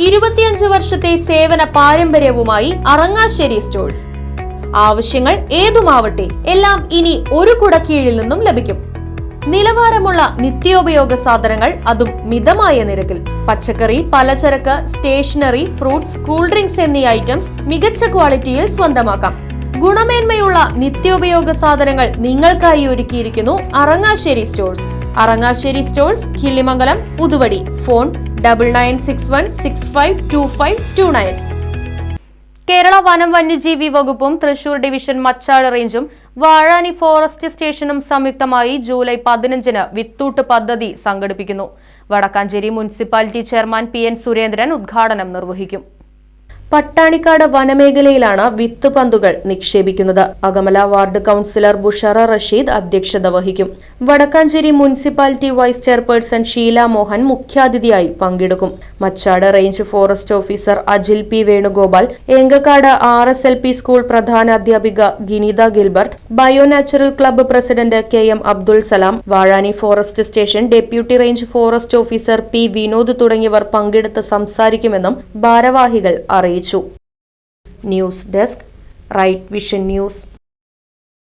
25 വർഷത്തെ സേവന പാരമ്പര്യവുമായി അറങ്ങാശ്ശേരി സ്റ്റോഴ്സ്. ആവശ്യങ്ങൾ ഏതുമാവട്ടെ എല്ലാം ഇനി ഒരു കുടക്കീഴിൽ നിന്നും ലഭിക്കും. നിലവാരമുള്ള നിത്യോപയോഗ സാധനങ്ങൾ, അതും മിതമായ നിരക്കിൽ. പച്ചക്കറി, പലചരക്ക്, സ്റ്റേഷനറി, ഫ്രൂട്ട്സ്, കൂൾ ഡ്രിങ്ക്സ് എന്നീ ഐറ്റംസ് മികച്ച ക്വാളിറ്റിയിൽ സ്വന്തമാക്കാം. ഗുണമേന്മയുള്ള നിത്യോപയോഗ സാധനങ്ങൾ നിങ്ങൾക്കായി ഒരുക്കിയിരിക്കുന്നു Arangassery stores. Arangassery stores, Killimangalam, Uthuvadi. Phone 9961652529. Kerala വനം വന്യജീവി വകുപ്പും തൃശൂർ ഡിവിഷൻ മച്ചാട് റേഞ്ചും വാഴാനി ഫോറസ്റ്റ് സ്റ്റേഷനും സംയുക്തമായി ജൂലൈ 15-ന് വിത്തൂട്ട് പദ്ധതി സംഘടിപ്പിക്കുന്നു. Vadakkanchery municipality chairman PN Surendran ഉദ്ഘാടനം നിർവഹിക്കും. പട്ടാണിക്കാട് വനമേഖലയിലാണ് വിത്ത് പന്തുകൾ നിക്ഷേപിക്കുന്നത്. അകമല വാർഡ് കൌൺസിലർ ബുഷറ റഷീദ് അധ്യക്ഷത വഹിക്കും. Vadakkanchery municipality vice chairperson Sheela Mohan മുഖ്യാതിഥിയായി പങ്കെടുക്കും. Machad range forest officer Ajil P. Venugopal, Enkakkad RSLP school പ്രധാനാധ്യാപിക Ginitha Gilbert, bio natural club president KM Abdul Salam, Vazhani forest station deputy range forest officer P. Vinod തുടങ്ങിയവർ പങ്കെടുത്ത് സംസാരിക്കുമെന്നും ഭാരവാഹികൾ അറിയിച്ചു. News desk, Right Vision news.